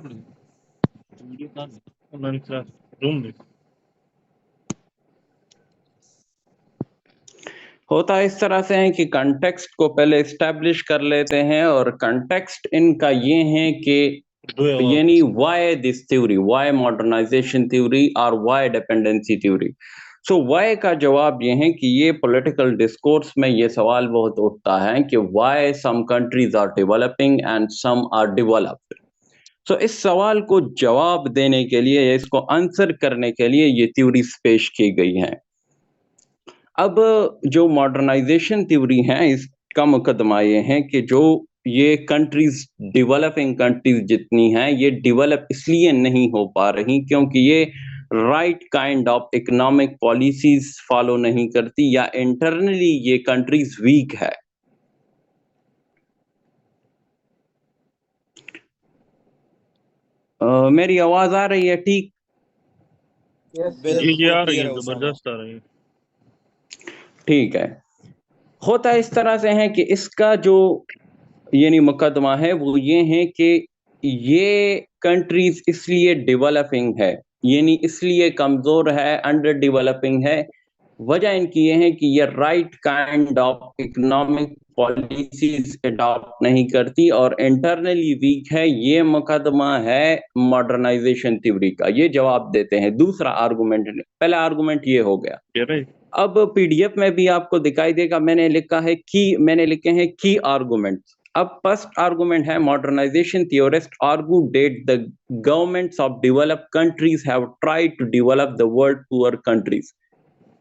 Room होता इस तरह से है कि कंटेक्स्ट को पहले इस्टेब्लिश कर लेते हैं, और कंटेक्स्ट इनका ये है कि यानी why this theory, why modernization theory और why dependency theory. So why का जवाब ये है कि ये पॉलिटिकल डिस्कोर्स में ये सवाल बहुत उठता है कि why some countries are developing and some are developed. So इस सवाल को जवाब देने के लिए, इसको आंसर करने के लिए ये थ्योरीज पेश की गई हैं। अब जो मॉडर्नाइजेशन थ्योरी है, इसका मुकदमा ये है कि जो ये कंट्रीज, डेवलपिंग कंट्रीज जितनी हैं, ये डेवलप इसलिए नहीं हो पा रही क्योंकि ये right kind of economic policies follow नहीं करती, या इंटरनली ये कंट्रीज वीक है। मेरी आवाज आ रही है? ठीक, जी आ रही है, जबरदस्त आ रही है। ठीक है। होता इस तरह से है कि इसका जो यानी मुकदमा है वो ये है कि ये कंट्रीज इसलिए डेवलपिंग है, यानी इसलिए कमजोर है, अंडर डेवलपिंग है। वजह इनकी ये है कि ये right kind of economic policies adopt नहीं करती और इंटरनली वीक है। ये मुकदमा है मॉडर्नाइजेशन थ्योरी का। ये जवाब देते हैं। दूसरा आर्गुमेंट, पहला आर्गुमेंट ये हो गया। अब पीडीएफ में भी आपको दिखाई देगा, मैंने लिखे हैं की आर्गुमेंट्स। अब फर्स्ट आर्गुमेंट है, modernization theorist argue that the governments of developed countries have tried to develop the world poor countries.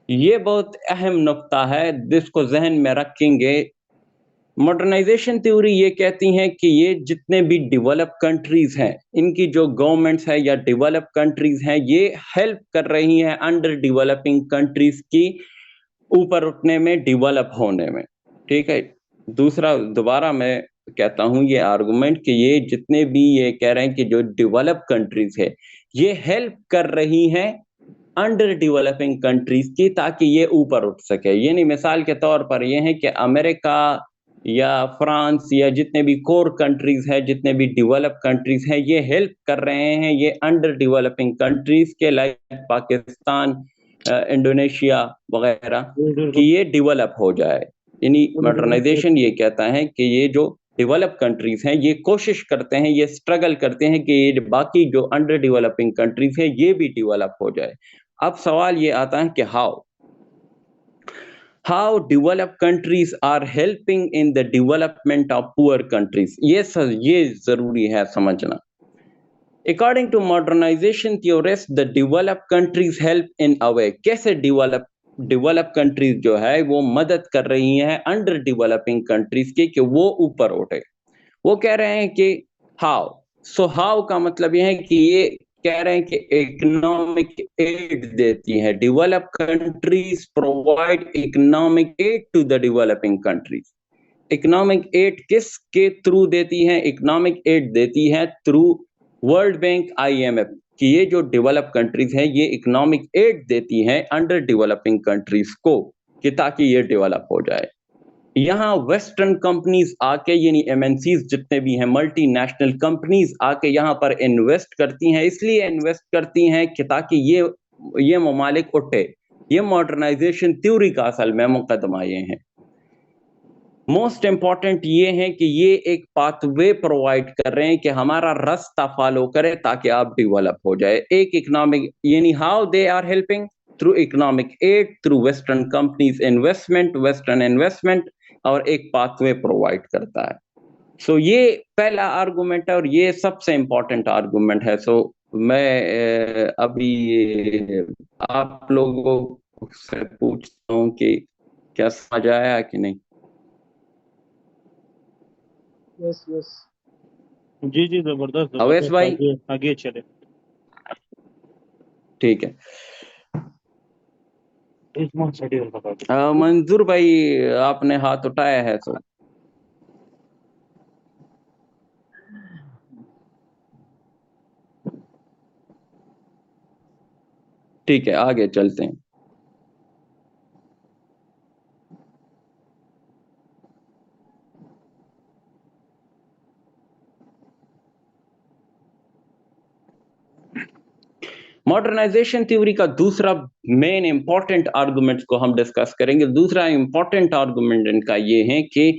ये बहुत अहम नुक्ता है, जिसको जहन में रखेंगे। मॉडर्नाइजेशन थ्योरी ये कहती हैं कि ये जितने भी डेवलप कंट्रीज हैं, इनकी जो गवर्नमेंट्स है या डेवलप कंट्रीज हैं, ये हेल्प कर रही हैं अंडर डेवलपिंग कंट्रीज की ऊपर उठने में, डेवलप होने में। ठीक है। दूसरा, दोबारा मैं कहता हूं ये आर्गुमेंट कि ये जितने भी ये कह रहे हैं कि जो डेवलप कंट्रीज है, ये हेल्प कर रही हैं अंडर डेवलपिंग कंट्रीज की, ताकि ये ऊपर उठ सके। यानी मिसाल के तौर पर ये है कि अमेरिका या फ्रांस या जितने भी कोर कंट्रीज है, जितने भी डेवलप कंट्रीज हैं, ये हेल्प कर रहे हैं ये अंडर डेवलपिंग कंट्रीज के, लाइक पाकिस्तान, इंडोनेशिया वगैरह, कि ये डेवलप हो जाए। यानी मॉडर्नाइजेशन ये कहता है कि ये जो डेवलप कंट्रीज हैं, ये कोशिश करते हैं, ये स्ट्रगल करते हैं कि ये बाकी जो अंडर डेवलपिंग कंट्रीज हैं, ये भी डेवलप हो जाए। अब सवाल ये आता है कि how developed countries are helping in the development of poor countries. ये जरूरी है समझना। According to modernization theorists, the developed countries help in a way. कैसे डेवलप कंट्रीज जो है वो मदद कर रही हैं अंडर डेवलपिंग कंट्रीज की कि वो ऊपर उठे। वो कह रहे हैं कि हाउ। सो हाउ का मतलब ये है कि ये कह रहे हैं कि इकोनॉमिक एड देती है, develop countries provide economic aid to the developing countries. Economic aid किसके थ्रू देती है? इकोनॉमिक एड देती है थ्रू वर्ल्ड बैंक, आईएमएफ, कि ये जो डेवलप कंट्रीज हैं, ये इकोनॉमिक एड देती हैं अंडर डेवलपिंग कंट्रीज को, कि ताकि ये डेवलप हो जाए। यहाँ वेस्टर्न कंपनीज आके, यानी एमएनसीज जितने भी हैं, मल्टीनेशनल कंपनीज आके यहाँ पर इन्वेस्ट करती हैं। इसलिए इन्वेस्ट करती हैं कि ताकि ये ममालिक उठे। ये मॉडर्नाइजेशन थ्योरी का असल में मुकदमा ये है। मोस्ट इंपॉर्टेंट ये है कि ये एक पाथवे प्रोवाइड कर रहे हैं कि हमारा रास्ता फॉलो करे ताकि आप डेवलप हो जाए। एक इकोनॉमिक, यानी how they are helping through economic aid, through western companies investment, western investment, और एक पाथवे प्रोवाइड करता है। सो ये पहला आर्गुमेंट है और ये सबसे इंपॉर्टेंट आर्गुमेंट है। सो मैं अभी आप लोगों से पूछता हूँ कि क्या समझ आया कि नहीं? यस यस, जी जी, जबरदस्त अवैस जबरदस्त, भाई, आगे चले। ठीक है। बता मंजूर भाई, आपने हाथ उठाया है तो ठीक है, आगे चलते हैं। मॉडर्नाइजेशन थ्योरी का दूसरा मेन इंपॉर्टेंट आर्गुमेंट को हम डिस्कस करेंगे। दूसरा इंपॉर्टेंट आर्गुमेंट इनका ये है कि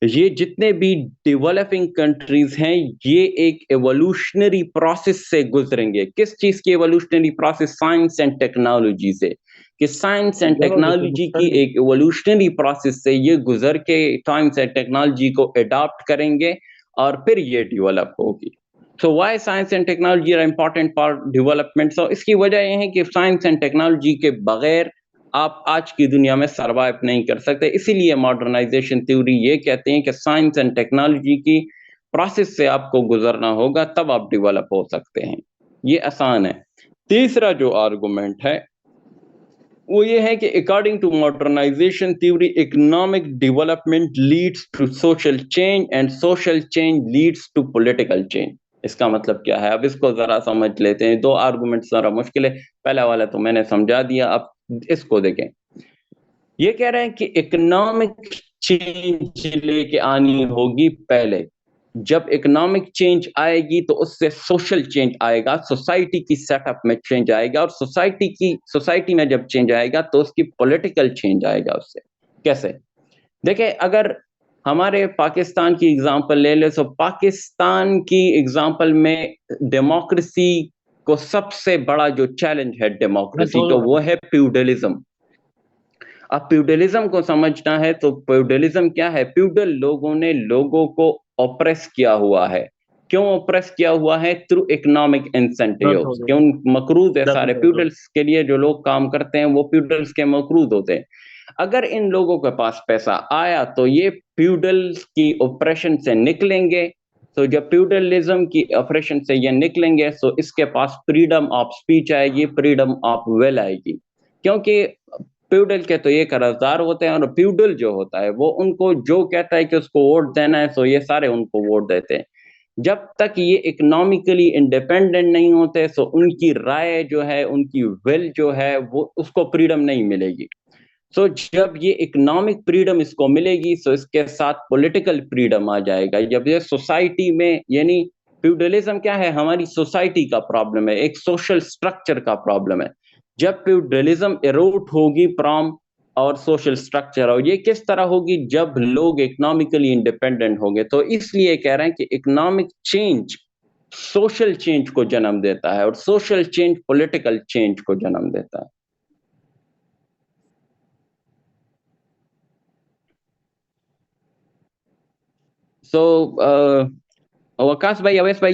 ये जितने भी डेवलपिंग कंट्रीज हैं ये एक एवोल्यूशनरी प्रोसेस से गुजरेंगे। किस चीज की evolutionary process? Science and technology से। कि साइंस एंड टेक्नोलॉजी की एक एवोल्यूशनरी प्रोसेस से ये गुजर के साइंस एंड टेक्नोलॉजी को अडॉप्ट करेंगे और फिर ये डेवलप होगी। So why science and technology are important for development? So इसकी वजह ये है कि साइंस एंड टेक्नोलॉजी के बगैर आप आज की दुनिया में सरवाइव नहीं कर सकते। इसीलिए मॉडर्नाइजेशन थ्योरी ये कहते हैं कि साइंस एंड टेक्नोलॉजी की प्रोसेस से आपको गुजरना होगा, तब आप डेवलप हो सकते हैं। ये आसान है। तीसरा जो आर्गुमेंट है वो ये है कि according to modernization theory economic development leads to social change and social change leads to political change. इसका मतलब क्या है? अब इसको जरा समझ लेते हैं। दो आर्गुमेंट जरा मुश्किल है, पहला वाला तो मैंने समझा दिया, अब इसको देखें। ये कह रहे हैं कि इकोनॉमिक चेंज लेके आनी होगी पहले। जब इकोनॉमिक चेंज आएगी तो उससे सोशल चेंज आएगा, सोसाइटी की सेटअप में चेंज आएगा, और सोसाइटी में जब चेंज आएगा तो उसकी पॉलिटिकल चेंज आएगा उससे। कैसे? देखिए, अगर हमारे पाकिस्तान की एग्जांपल ले ले तो पाकिस्तान की एग्जांपल में डेमोक्रेसी को सबसे बड़ा जो चैलेंज है डेमोक्रेसी को, वो है फ्यूडलिज्म। अब फ्यूडलिज्म को समझना है तो फ्यूडलिज्म क्या है? फ्यूडल लोगों ने लोगों को ऑप्रेस किया हुआ है। क्यों ऑप्रेस किया हुआ है? Through economic incentives. क्यों? मकरूज है सारे फ्यूडल्स के लिए, जो लोग काम करते हैं वो फ्यूडल्स के मकरूज होते हैं। अगर इन लोगों के पास पैसा आया तो ये फ्यूडल्स की ऑपरेशन से निकलेंगे। तो जब फ्यूडलिज्म की ऑपरेशन से ये निकलेंगे तो इसके पास फ्रीडम ऑफ स्पीच आएगी, फ्रीडम ऑफ विल आएगी। क्योंकि फ्यूडल के तो ये कर्जदार होते हैं, और फ्यूडल जो होता है वो उनको जो कहता है कि उसको वोट देना है तो ये सारे उनको वोट देते हैं। जब तक ये इकोनॉमिकली इंडिपेंडेंट नहीं होते तो उनकी राय जो है, उनकी विल जो है, वो उसको फ्रीडम नहीं मिलेगी। सो जब ये इकोनॉमिक फ्रीडम इसको मिलेगी तो इसके साथ पॉलिटिकल फ्रीडम आ जाएगा। जब ये सोसाइटी में, यानी फ्यूडलिज्म क्या है? हमारी सोसाइटी का प्रॉब्लम है, एक सोशल स्ट्रक्चर का प्रॉब्लम है। जब फ्यूडलिज्म एरोट होगी फ्रॉम और सोशल स्ट्रक्चर, और ये किस तरह होगी? जब लोग इकोनॉमिकली इंडिपेंडेंट होंगे। तो इसलिए कह रहे हैं कि इकोनॉमिक चेंज सोशल चेंज को जन्म देता है और सोशल चेंज पॉलिटिकल चेंज को जन्म देता है। सो वकास भाई, अवैस भाई,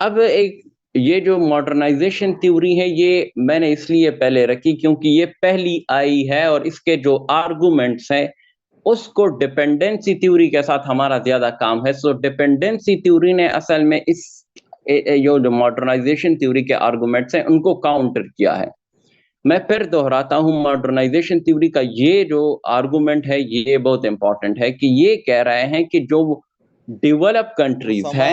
अब एक ये जो मॉडर्नाइजेशन थ्योरी है ये मैंने इसलिए पहले रखी क्योंकि ये पहली आई है और इसके जो आर्गुमेंट्स हैं उसको डिपेंडेंसी थ्योरी के साथ हमारा ज्यादा काम है। सो डिपेंडेंसी थ्योरी ने असल में इस जो मॉडर्नाइजेशन थ्योरी के आर्गुमेंट्स हैं उनको काउंटर किया है। मैं फिर दोहराता हूं, मॉडर्नाइजेशन थ्योरी का ये जो आर्गुमेंट है ये बहुत इंपॉर्टेंट है कि ये कह रहे हैं कि जो डेवलप कंट्रीज है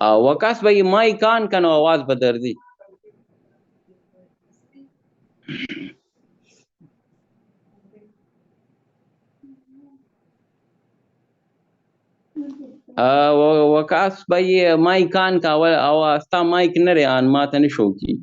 वकास भाई माई कान का नो आवाज बदल दी. वकास भाई माई कान का आवाज था, माइक न रे आन माता ने शो की.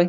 भाई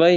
भाई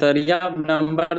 दरियाब नंबर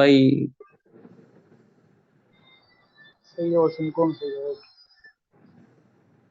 भाई सही है और सिंकोन सही है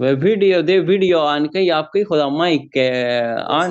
वे वीडियो ऑन कई आपकी खुदा माइक ऑन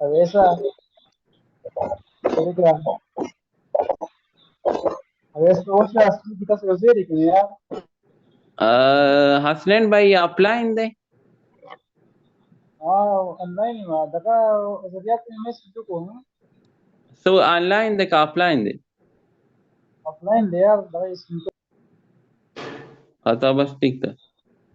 अब ऐसा चलो क्या अब ऐसा और से असली की तरह से लेकिन यार हसनैन भाई ऑफलाइन दे हाँ ऑनलाइन हुआ दका जरिया पे मैसेज जो को सो ऑनलाइन दे का ऑफलाइन दे ऑफलाइन दे यार दका इसमें आता बस ठीक था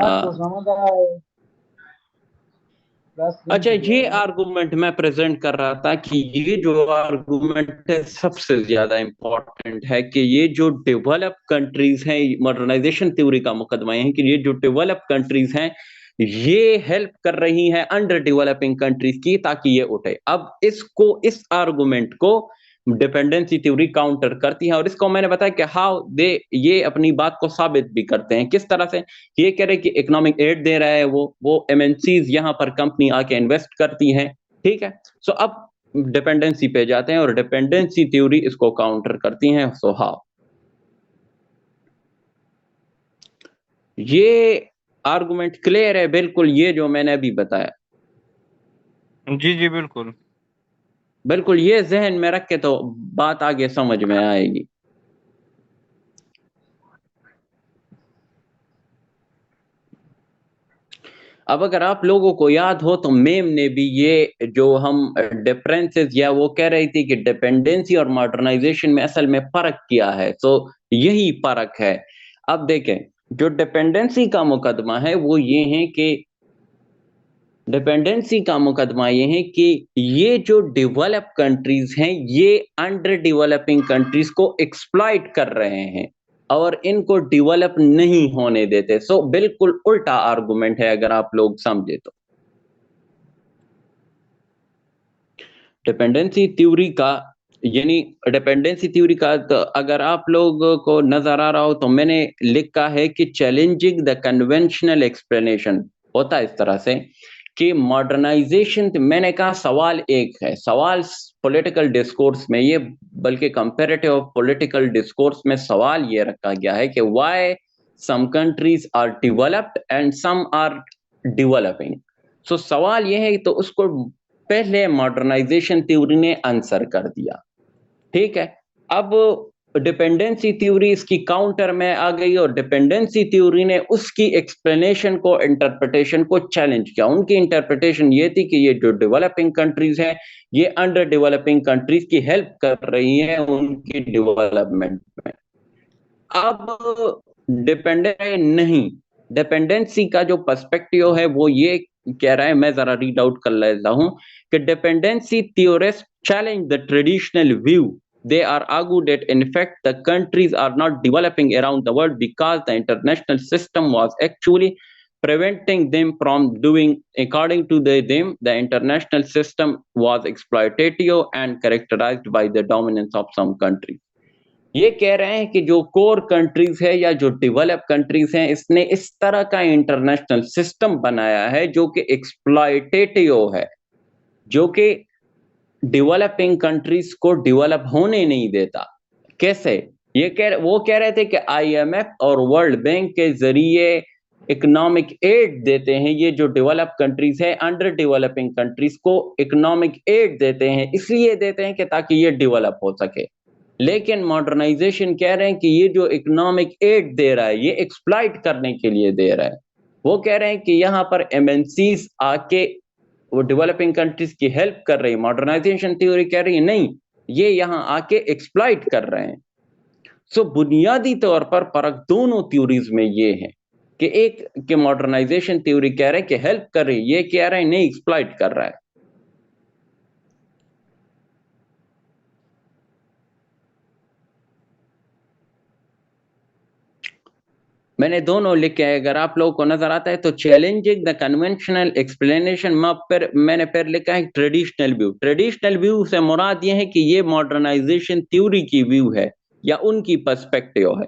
तो समझ अच्छा ये आर्गुमेंट मैं प्रेजेंट कर रहा था कि ये जो आर्गुमेंट है सबसे ज्यादा इम्पोर्टेंट है कि ये जो डेवलप कंट्रीज हैं मॉडर्नाइजेशन थ्योरी का मुकदमा है कि ये जो डेवलप कंट्रीज हैं ये हेल्प कर रही हैं अंडर डेवलपिंग कंट्रीज की ताकि ये उठे। अब इसको इस आर्गुमेंट को डिपेंडेंसी थ्योरी काउंटर करती है और इसको मैंने बताया कि हाउ दे ये अपनी बात को साबित भी करते हैं। किस तरह से ये कह रहे कि इकोनॉमिक एड दे रहा है वो एमएनसीज यहाँ पर कंपनी आके इन्वेस्ट करती हैं, ठीक है। सो अब डिपेंडेंसी पे जाते हैं और डिपेंडेंसी थ्योरी इसको काउंटर करती हैं। सो हाउ ये आर्गुमेंट क्लियर है बिल्कुल, ये जो मैंने अभी बताया। जी जी बिल्कुल बिल्कुल, ये जहन में रख के तो बात आगे समझ में आएगी। अब अगर आप लोगों को याद हो तो मेम ने भी ये जो हम डिफरेंसेस या वो कह रही थी कि डिपेंडेंसी और मॉडर्नाइजेशन में असल में फर्क किया है, तो यही फर्क है। अब देखें, जो डिपेंडेंसी का मुकदमा है वो ये है कि डिपेंडेंसी का मुकदमा ये है कि ये जो डेवलप कंट्रीज हैं ये अंडर डेवलपिंग कंट्रीज को एक्सप्लॉइट कर रहे हैं और इनको डेवलप नहीं होने देते। सो बिल्कुल उल्टा आर्गुमेंट है अगर आप लोग समझे तो। डिपेंडेंसी थ्योरी का यानी डिपेंडेंसी थ्योरी का तो अगर आप लोगों को नजर आ रहा हो तो मैंने लिखा है कि चैलेंजिंग द कन्वेंशनल एक्सप्लेनेशन होता है इस तरह से कि मॉडर्नाइजेशन, मैंने कहा सवाल एक है, सवाल पॉलिटिकल डिस्कोर्स में ये, बल्कि कंपैरेटिव पॉलिटिकल डिस्कोर्स में सवाल ये रखा गया है कि why some countries are developed and some are developing. So सवाल ये है, तो उसको पहले मॉडर्नाइजेशन थ्योरी ने आंसर कर दिया, ठीक है। अब डिपेंडेंसी थ्योरी इसकी काउंटर में आ गई और डिपेंडेंसी थ्योरी ने उसकी एक्सप्लेनेशन को, इंटरप्रिटेशन को चैलेंज किया। उनकी इंटरप्रिटेशन ये थी कि ये जो डेवलपिंग कंट्रीज हैं ये अंडर डेवलपिंग कंट्रीज की हेल्प कर रही हैं उनकी डेवलपमेंट में। अब डिपेंडेंट नहीं, डिपेंडेंसी का जो पर्सपेक्टिव है वो ये कह रहा है, मैं जरा रीड आउट कर लेता हूं कि dependency theorist challenge the traditional view. They are argued that in fact the countries are not developing around the world because the international system was actually preventing them from doing. According to them, the international system was exploitative and characterized by the dominance of some countries. ये कह रहे हैं कि जो core countries है या जो develop countries हैं इसने इस तरह का इंटरनेशनल सिस्टम बनाया है जो कि एक्सप्लॉयटेटिव है, जो कि डेवलपिंग कंट्रीज को डेवलप होने नहीं देता। कैसे? वो कह रहे थे कि आईएमएफ और वर्ल्ड बैंक के जरिए इकोनॉमिक एड देते हैं, ये जो डेवलप कंट्रीज है अंडर डेवलपिंग कंट्रीज को इकोनॉमिक एड देते हैं, इसलिए देते हैं कि ताकि ये डेवलप हो सके। लेकिन मॉडर्नाइजेशन कह रहे हैं कि ये जो इकोनॉमिक एड दे रहा है ये एक्सप्लॉइट करने के लिए दे रहा है। वो कह रहे हैं कि यहाँ पर एमएनसीज आके वो डेवलपिंग कंट्रीज की हेल्प कर रही है। मॉडर्नाइजेशन थ्योरी कह रही है नहीं, ये यहाँ आके एक्सप्लॉइट कर रहे हैं। सो बुनियादी तौर पर फर्क दोनों थ्योरीज में ये है कि एक के मॉडर्नाइजेशन थ्योरी कह रहे हैं कि हेल्प कर रही है, ये कह रहे हैं नहीं, एक्सप्लॉइट कर रहा है। मैंने दोनों लिखे हैं, अगर आप लोगों को नजर आता है तो चैलेंजिंग द कन्वेंशनल एक्सप्लेनेशन मैंने फिर लिखा है ट्रेडिशनल व्यू। ट्रेडिशनल व्यू से मुराद ये है कि ये मॉडर्नाइजेशन थ्योरी की व्यू है या उनकी पर्सपेक्टिव है।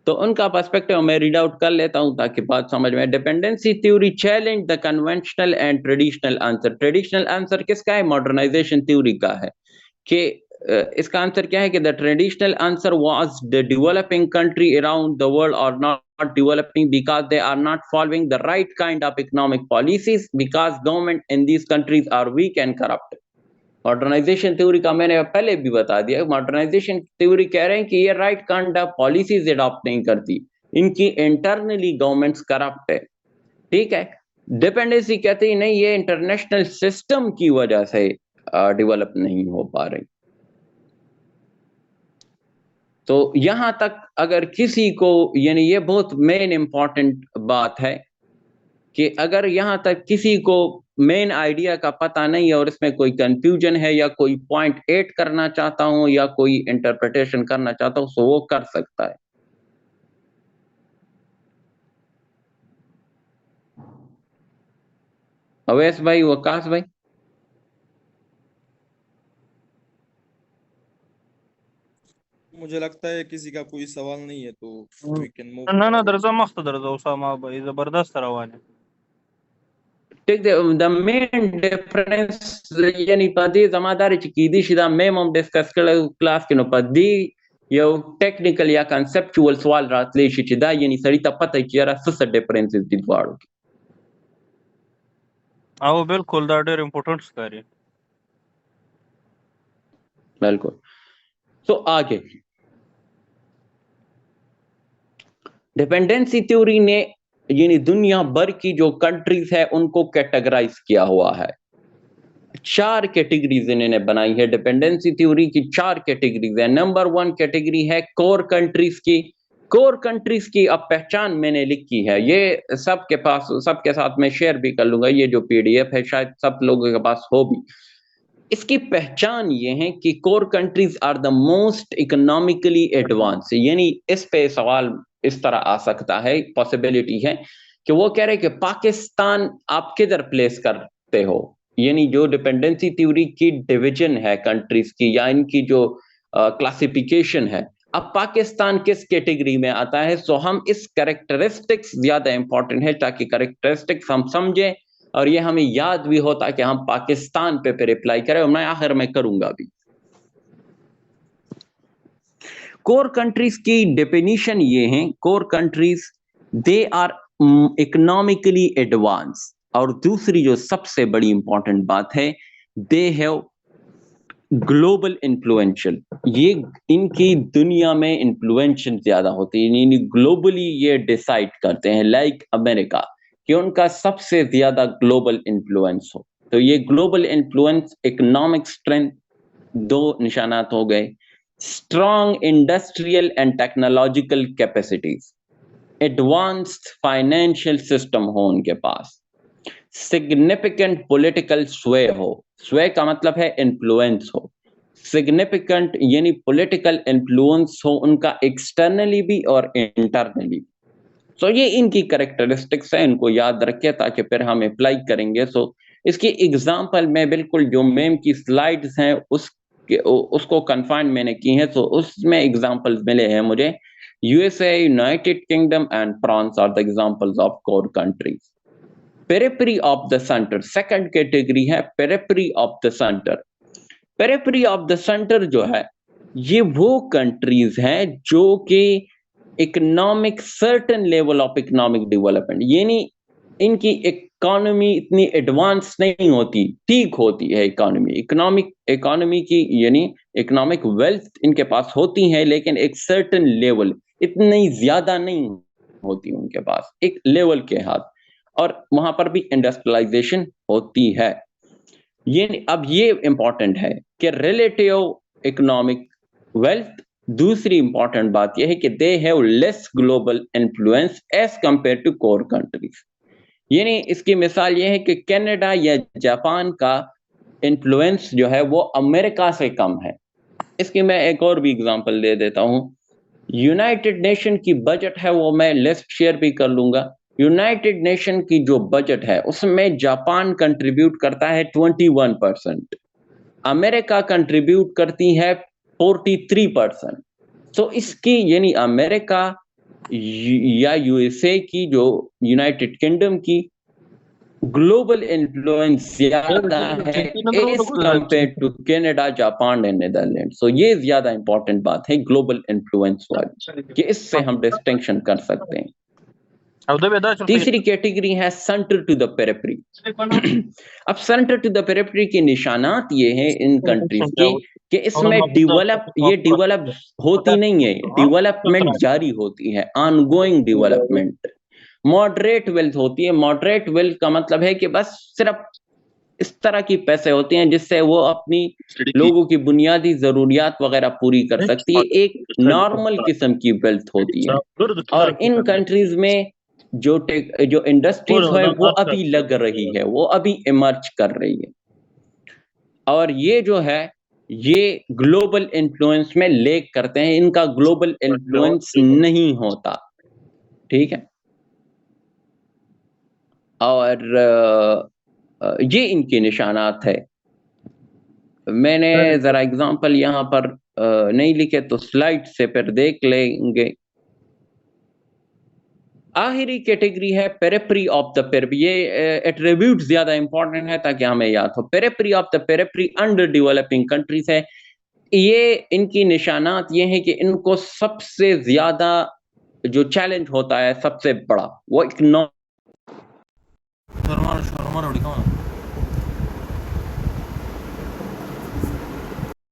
तो उनका पर्सपेक्टिव मैं रीड आउट कर लेता हूं ताकि बात समझ में। Dependency theory challenge the conventional and traditional answer. Traditional answer किसका है? मॉडर्नाइजेशन थ्योरी का है कि इसका आंसर क्या है कि the traditional answer was the developing country around the world are not developing because they are not following the right kind of economic policies because government in these countries are weak and corrupt. Modernization theory का मैंने पहले भी बता दिया, modernisation theory कह रहे हैं कि ये right kind of policies adopt नहीं करती, इनकी इंटरनली गवर्नमेंट्स करप्ट है, ठीक है। डिपेंडेंसी कहती है नहीं, ये इंटरनेशनल सिस्टम की वजह से डेवलप नहीं हो पा रही। तो यहां तक अगर किसी को, यानी ये बहुत मेन इंपॉर्टेंट बात है कि अगर यहां तक किसी को मेन आइडिया का पता नहीं है और इसमें कोई कंफ्यूजन है या कोई पॉइंट ऐड करना चाहता हूं या कोई इंटरप्रिटेशन करना चाहता हूं तो वो कर सकता है। अवैस भाई, वकास भाई, मुझे लगता है किसी का कोई सवाल नहीं है तो we can move ना forward. दर्जा मस्त दर्जा उसामा भाई, जबरदस्त रवाने। ठीक है। द मेन डिफरेंस यानी पदी जमादारी की शिदा मेमम डिस्कस क्लास के नो पदी यो टेक्निकल या कंसेप्चुअल सवाल रातले शिदा यानी सड़ी तपत है कि यार सस डिफरेंसेस दी द्वाड़ो की। आओ बिल्कुल दा डेर इंपॉर्टेंट करे बिल्कुल। तो आगे डिपेंडेंसी थ्योरी ने यानी दुनिया भर की जो कंट्रीज है उनको कैटेगराइज किया हुआ है। 4 कैटेगरीज इन्होंने बनाई है। डिपेंडेंसी थ्योरी की 4 कैटेगरीज है। नंबर 1 कैटेगरी है कोर कंट्रीज की, कोर कंट्रीज की अब पहचान मैंने लिखी है, ये सबके पास, सबके साथ मैं शेयर भी कर लूंगा, ये जो पीडीएफ है शायद सब लोगों के पास हो भी। इसकी पहचान ये है कि core countries are the most economically advance, यानी इस पे सवाल इस तरह आ सकता है, पॉसिबिलिटी है कि वो कह रहे कि पाकिस्तान आप किधर प्लेस करते हो, यानी जो डिपेंडेंसी थ्योरी की डिवीजन है कंट्रीज की या इनकी जो क्लासिफिकेशन है, अब पाकिस्तान किस कैटेगरी में आता है। सो हम इस कैरेक्टरिस्टिक्स ज्यादा इंपॉर्टेंट है ताकि कैरेक्टरिस्टिक्स हम समझें और ये हमें याद भी होता कि हम पाकिस्तान पे रिप्लाई करें, और मैं आखिर में करूंगा भी। कोर कंट्रीज की डेफिनेशन ये है, core countries they are economically advance, और दूसरी जो सबसे बड़ी इंपॉर्टेंट बात है, दे हैव ग्लोबल इन्फ्लुएंशियल, ये इनकी दुनिया में इन्फ्लुएंशियल ज्यादा होती है, यानी ग्लोबली ये डिसाइड करते हैं, लाइक अमेरिका, कि उनका सबसे ज्यादा ग्लोबल इन्फ्लुएंस हो। तो ये ग्लोबल इन्फ्लुएंस, इकोनॉमिक स्ट्रेंथ, दो निशानात हो गए। Strong industrial and technological capacities, advanced financial system हो उनके पास, सिग्निफिकेंट पॉलिटिकल स्वे हो, स्वे का मतलब है इन्फ्लुएंस हो, सिग्निफिकेंट यानी पॉलिटिकल इन्फ्लुएंस हो उनका एक्सटर्नली भी और इंटरनली। सो ये इनकी कैरेक्टरिस्टिक्स है, इनको याद रखिए ताकि फिर हम अप्लाई करेंगे। सो इसकी एग्जांपल मैं बिल्कुल जो मैम की स्लाइड्स हैं उसको कन्फाइन मैंने की है, तो उसमें एग्जांपल्स मिले हैं मुझे। USA, United Kingdom and France are the examples of core countries. Periphery of the centre, second category है periphery of the centre. Periphery of the centre जो है, ये वो कंट्रीज हैं जो कि economic, certain level of economic development, यानी इनकी इकोनॉमी इतनी एडवांस नहीं होती, ठीक होती है इकोनॉमी, इकोनॉमी की यानी इकोनॉमिक वेल्थ इनके पास होती है, लेकिन एक सर्टेन लेवल, इतनी ज्यादा नहीं होती उनके पास, एक लेवल के हाथ, और वहां पर भी इंडस्ट्रियलाइजेशन होती है। ये अब ये इंपॉर्टेंट है कि रिलेटिव इकोनॉमिक वेल्थ। दूसरी इंपॉर्टेंट बात यह है कि they have less global influence as compare to core countries, यानी इसकी मिसाल यह है कि कनाडा या जापान का इन्फ्लुएंस जो है वो अमेरिका से कम है। इसकी मैं एक और भी एग्जांपल दे देता हूं। यूनाइटेड नेशन की बजट है, वो मैं लिस्ट शेयर भी कर लूंगा। यूनाइटेड नेशन की जो बजट है उसमें जापान कंट्रीब्यूट करता है 21%, अमेरिका कंट्रीब्यूट करती है 43%। तो इसकी यानी अमेरिका या यूएसए की, जो यूनाइटेड किंगडम की ग्लोबल इन्फ्लुएंस ज्यादा है as compare to Canada, Japan and Netherland. So ये ज्यादा इंपॉर्टेंट बात है ग्लोबल इन्फ्लुएंस वाली, कि इससे हम डिस्टिंक्शन कर सकते हैं। तीसरी कैटेगरी है सेंटर टू द पेरिफेरी। अब सेंटर टू द पेरिफेरी के निशानात ये हैं इन कंट्रीज के कि इसमें डेवलप होती नहीं है, डेवलपमेंट जारी होती है, ऑनगोइंग डेवलपमेंट। मॉडरेट वेल्थ होती है, मॉडरेट वेल्थ का मतलब है कि बस सिर्फ इस तरह की पैसे होते हैं जिससे वो अपनी लोगों की बुनियादी जरूरियात वगैरह पूरी कर सकती है, एक नॉर्मल किस्म की वेल्थ होती है। और इन कंट्रीज में जो इंडस्ट्रीज है वो अभी लग रही है, वो अभी इमर्ज कर रही है, और ये जो है ये ग्लोबल इन्फ्लुएंस में लेक करते हैं, इनका ग्लोबल इन्फ्लुएंस नहीं होता, ठीक है। और ये इनके निशानात है। मैंने जरा एग्जांपल यहाँ पर नहीं लिखे तो स्लाइड से फिर देख लेंगे। आखिरी कैटेगरी है पेरिफेरी ऑफ द पेरिफेरी। ये एट्रीब्यूट ज्यादा इंपॉर्टेंट है ताकि हमें याद हो। Periphery of the periphery under developing countries है। ये इनकी निशानात ये है कि इनको सबसे ज्यादा जो चैलेंज होता है, सबसे बड़ा, वो इकोनॉमिक